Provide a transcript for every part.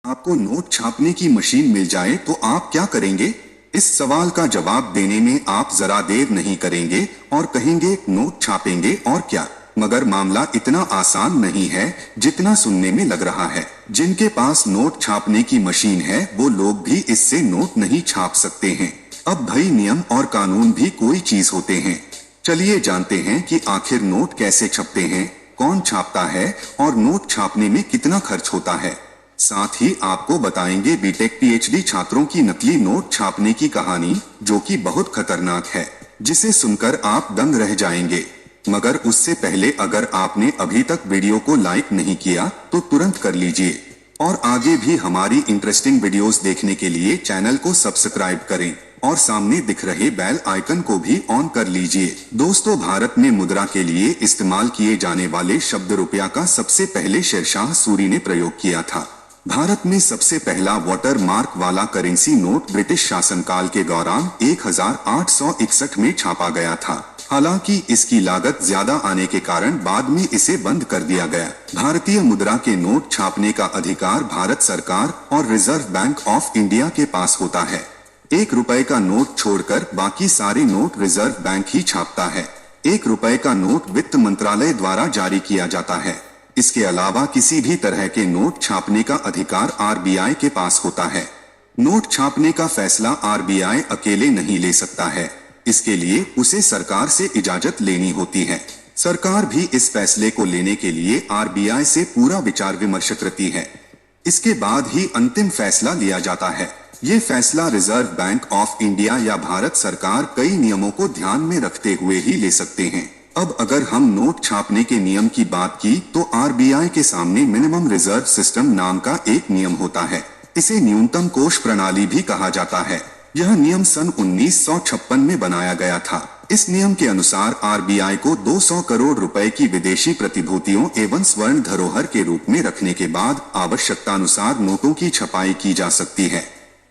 आपको नोट छापने की मशीन मिल जाए तो आप क्या करेंगे? इस सवाल का जवाब देने में आप जरा देर नहीं करेंगे और कहेंगे नोट छापेंगे और क्या। मगर मामला इतना आसान नहीं है जितना सुनने में लग रहा है। जिनके पास नोट छापने की मशीन है वो लोग भी इससे नोट नहीं छाप सकते हैं। अब भाई नियम और कानून भी कोई चीज होते हैं। चलिए जानते हैं कि आखिर नोट कैसे छपते हैं, कौन छापता है और नोट छापने में कितना खर्च होता है। साथ ही आपको बताएंगे बीटेक पीएचडी छात्रों की नकली नोट छापने की कहानी, जो कि बहुत खतरनाक है, जिसे सुनकर आप दंग रह जाएंगे। मगर उससे पहले अगर आपने अभी तक वीडियो को लाइक नहीं किया तो तुरंत कर लीजिए और आगे भी हमारी इंटरेस्टिंग वीडियोस देखने के लिए चैनल को सब्सक्राइब करें और सामने दिख रहे बेल आइकन को भी ऑन कर लीजिए। दोस्तों, भारत में मुद्रा के लिए इस्तेमाल किए जाने वाले शब्द रुपया का सबसे पहले शेरशाह सूरी ने प्रयोग किया था। भारत में सबसे पहला वाटर मार्क वाला करेंसी नोट ब्रिटिश शासनकाल के दौरान 1861 में छापा गया था। हालांकि इसकी लागत ज्यादा आने के कारण बाद में इसे बंद कर दिया गया। भारतीय मुद्रा के नोट छापने का अधिकार भारत सरकार और रिजर्व बैंक ऑफ इंडिया के पास होता है। 1 रुपए का नोट छोड़कर बाकी सारे नोट रिजर्व बैंक ही छापता है। 1 रुपए का नोट वित्त मंत्रालय द्वारा जारी किया जाता है। इसके अलावा किसी भी तरह के नोट छापने का अधिकार आरबीआई के पास होता है। नोट छापने का फैसला आरबीआई अकेले नहीं ले सकता है। इसके लिए उसे सरकार से इजाजत लेनी होती है। सरकार भी इस फैसले को लेने के लिए आरबीआई से पूरा विचार विमर्श करती है। इसके बाद ही अंतिम फैसला लिया जाता है। ये फैसला रिजर्व बैंक ऑफ इंडिया या भारत सरकार कई नियमों को ध्यान में रखते हुए ही ले सकते हैं। अब अगर हम नोट छापने के नियम की बात की तो आरबीआई के सामने मिनिमम रिजर्व सिस्टम नाम का एक नियम होता है। इसे न्यूनतम कोष प्रणाली भी कहा जाता है। यह नियम सन 1956 में बनाया गया था। इस नियम के अनुसार आरबीआई को 200 करोड़ रुपए की विदेशी प्रतिभूतियों एवं स्वर्ण धरोहर के रूप में रखने के बाद आवश्यकतानुसार नोटों की छपाई की जा सकती है।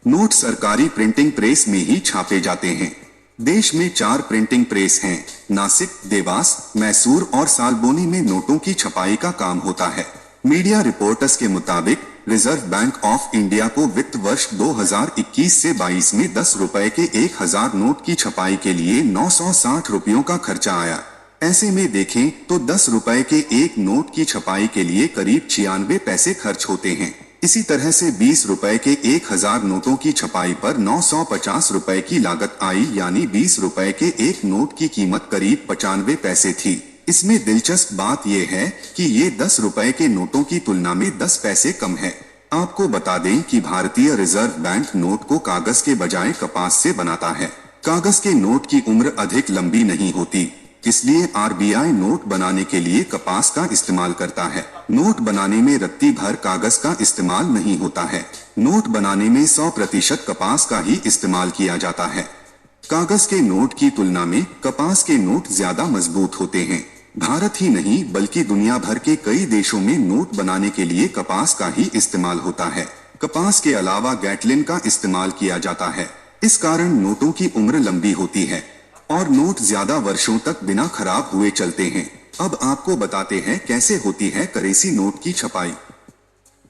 नोट सरकारी प्रिंटिंग प्रेस में ही छापे जाते हैं। देश में 4 प्रिंटिंग प्रेस हैं। नासिक, देवास, मैसूर और सालबोनी में नोटों की छपाई का काम होता है। मीडिया रिपोर्ट्स के मुताबिक रिजर्व बैंक ऑफ इंडिया को वित्त वर्ष 2021 से 22 में 10 रुपए के 1000 नोट की छपाई के लिए 960 रुपयों का खर्चा आया। ऐसे में देखें तो 10 रुपए के एक नोट की छपाई के लिए करीब 96 पैसे खर्च होते हैं। इसी तरह से 20 रुपए के 1000 नोटों की छपाई पर 950 रुपए की लागत आई, यानी 20 रुपए के एक नोट की कीमत करीब 95 पैसे थी। इसमें दिलचस्प बात यह है कि ये 10 रुपए के नोटों की तुलना में 10 पैसे कम है। आपको बता दें कि भारतीय रिजर्व बैंक नोट को कागज के बजाय कपास से बनाता है। कागज के नोट की उम्र अधिक लंबी नहीं होती, इसलिए आरबीआई नोट बनाने के लिए कपास का इस्तेमाल करता है। नोट बनाने में रत्ती भर कागज का इस्तेमाल नहीं होता है। नोट बनाने में 100% कपास का ही इस्तेमाल किया जाता है। कागज के नोट की तुलना में कपास के नोट ज्यादा मजबूत होते हैं। भारत ही नहीं बल्कि दुनिया भर के कई देशों में नोट बनाने के लिए कपास का ही इस्तेमाल होता है। कपास के अलावा गैटलिन का इस्तेमाल किया जाता है। इस कारण नोटों की उम्र लंबी होती है और नोट ज्यादा वर्षों तक बिना खराब हुए चलते हैं। अब आपको बताते हैं कैसे होती है करेंसी नोट की छपाई।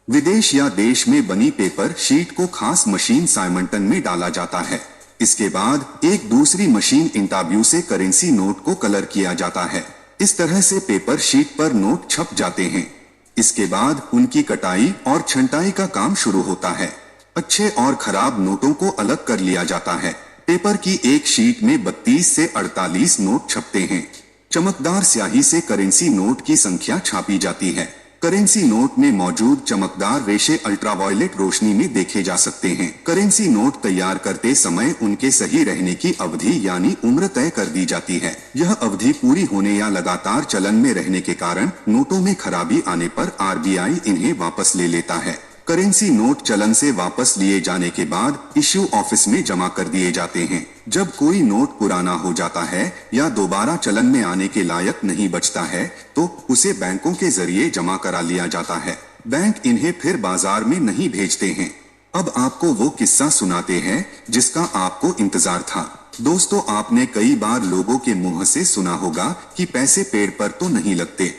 विदेश या देश में बनी पेपर शीट को खास मशीन साइमंटन में डाला जाता है। इसके बाद एक दूसरी मशीन इंटाब्यू से करेंसी नोट को कलर किया जाता है। इस तरह से पेपर शीट पर नोट छप जाते हैं। इसके बाद उनकी कटाई और छंटाई का काम शुरू होता है। अच्छे और खराब नोटों को अलग कर लिया जाता है। पेपर की एक शीट में 32 से 48 नोट छपते हैं। चमकदार स्याही से करेंसी नोट की संख्या छापी जाती है। करेंसी नोट में मौजूद चमकदार रेशे अल्ट्रावायलेट रोशनी में देखे जा सकते हैं। करेंसी नोट तैयार करते समय उनके सही रहने की अवधि यानी उम्र तय कर दी जाती है। यह अवधि पूरी होने या लगातार चलन में रहने के कारण नोटों में खराबी आने पर आरबीआई इन्हें वापस ले लेता है। करेंसी नोट चलन से वापस लिए जाने के बाद इश्यू ऑफिस में जमा कर दिए जाते हैं। जब कोई नोट पुराना हो जाता है या दोबारा चलन में आने के लायक नहीं बचता है तो उसे बैंकों के जरिए जमा करा लिया जाता है। बैंक इन्हें फिर बाजार में नहीं भेजते हैं। अब आपको वो किस्सा सुनाते हैं जिसका आपको इंतजार था। दोस्तों, आपने कई बार लोगों के मुंह से सुना होगा कि पैसे पेड़ पर तो नहीं लगते।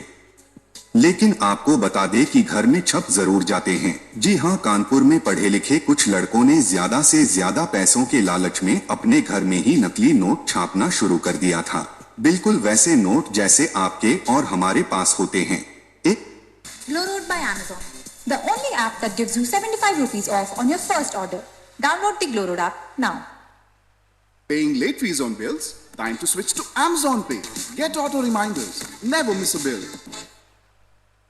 लेकिन आपको बता दे कि घर में छप जरूर जाते हैं। जी हाँ, कानपुर में पढ़े लिखे कुछ लड़कों ने ज्यादा से ज्यादा पैसों के लालच में अपने घर में ही नकली नोट छापना शुरू कर दिया था। बिल्कुल वैसे नोट जैसे आपके और हमारे पास होते हैं। Glowroad by Amazon, the only app that gives you 75 rupees off on your first order. Download the Glowroad app now. Paying late fees on bills? Time to switch to Amazon Pay. Get auto reminders. Never miss a bill.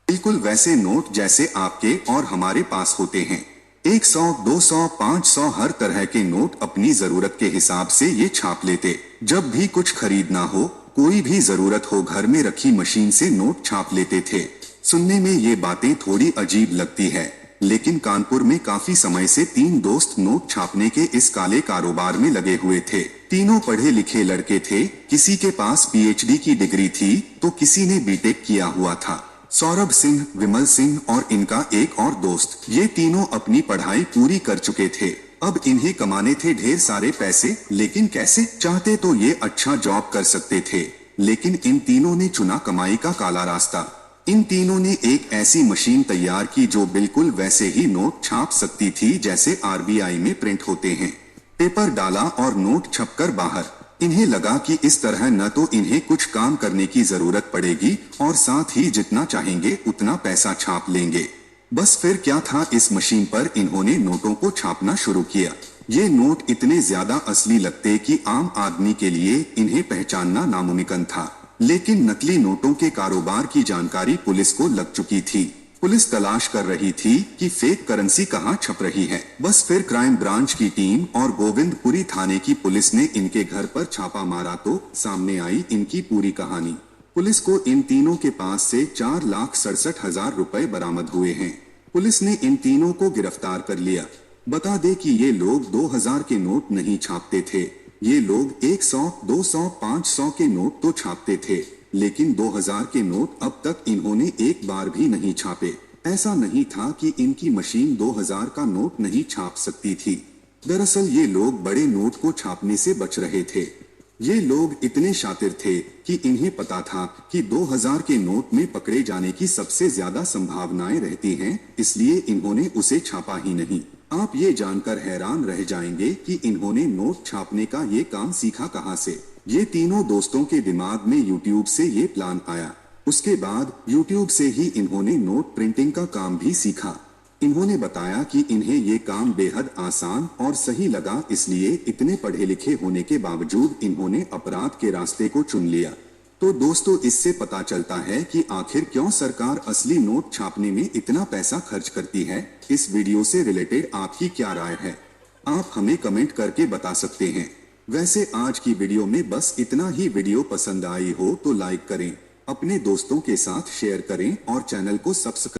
बिल्कुल वैसे note जैसे आपके और हमारे पास होते हैं। 100, 200, 500 हर तरह के नोट अपनी जरूरत के हिसाब से ये छाप लेते। जब भी कुछ खरीदना हो, कोई भी जरूरत हो, घर में रखी मशीन से नोट छाप लेते थे। सुनने में ये बातें थोड़ी अजीब लगती है, लेकिन कानपुर में काफी समय से 3 दोस्त नोट छापने के इस काले कारोबार में लगे हुए थे। तीनों पढ़े लिखे लड़के थे। किसी के पास पीएचडी की डिग्री थी तो किसी ने बीटेक किया हुआ था। सौरभ सिंह, विमल सिंह और इनका एक और दोस्त, ये तीनों अपनी पढ़ाई पूरी कर चुके थे। अब इन्हें कमाने थे ढेर सारे पैसे, लेकिन कैसे? चाहते तो ये अच्छा जॉब कर सकते थे, लेकिन इन तीनों ने चुना कमाई का काला रास्ता। इन तीनों ने एक ऐसी मशीन तैयार की जो बिल्कुल वैसे ही नोट छाप सकती थी जैसे आरबीआई में प्रिंट होते हैं। पेपर डाला और नोट छपकर बाहर। इन्हें लगा कि इस तरह न तो इन्हें कुछ काम करने की जरूरत पड़ेगी और साथ ही जितना चाहेंगे उतना पैसा छाप लेंगे। बस फिर क्या था, इस मशीन पर इन्होंने नोटों को छापना शुरू किया। ये नोट इतने ज्यादा असली लगते कि आम आदमी के लिए इन्हें पहचानना नामुमकिन था। लेकिन नकली नोटों के कारोबार की जानकारी पुलिस को लग चुकी थी। पुलिस तलाश कर रही थी कि फेक करेंसी कहां छप रही है। बस फिर क्राइम ब्रांच की टीम और गोविंदपुरी थाने की पुलिस ने इनके घर पर छापा मारा तो सामने आई इनकी पूरी कहानी। पुलिस को इन तीनों के पास से 4,67,000 रुपए बरामद हुए हैं। पुलिस ने इन तीनों को गिरफ्तार कर लिया। बता दे कि ये लोग 2000 के नोट नहीं छापते थे। ये लोग 100, 200, 500 के नोट तो छापते थे, लेकिन 2000 के नोट अब तक इन्होंने एक बार भी नहीं छापे। ऐसा नहीं था कि इनकी मशीन 2000 का नोट नहीं छाप सकती थी। दरअसल ये लोग बड़े नोट को छापने से बच रहे थे। ये लोग इतने शातिर थे कि इन्हें पता था कि 2000 के नोट में पकड़े जाने की सबसे ज्यादा संभावनाएं रहती हैं, इसलिए इन्होंने उसे छापा ही नहीं। आप ये जानकर हैरान रह जाएंगे कि इन्होंने नोट छापने का ये काम सीखा कहां से। ये तीनों दोस्तों के दिमाग में यूट्यूब से ये प्लान आया। उसके बाद यूट्यूब से ही इन्होंने नोट प्रिंटिंग का काम भी सीखा। इन्होंने बताया कि इन्हें ये काम बेहद आसान और सही लगा, इसलिए इतने पढ़े लिखे होने के बावजूद इन्होंने अपराध के रास्ते को चुन लिया। तो दोस्तों, इससे पता चलता है कि आखिर क्यों सरकार असली नोट छापने में इतना पैसा खर्च करती है। इस वीडियो से रिलेटेड आपकी क्या राय है, आप हमें कमेंट करके बता सकते हैं। वैसे आज की वीडियो में बस इतना ही। वीडियो पसंद आई हो तो लाइक करें, अपने दोस्तों के साथ शेयर करें और चैनल को सब्सक्राइब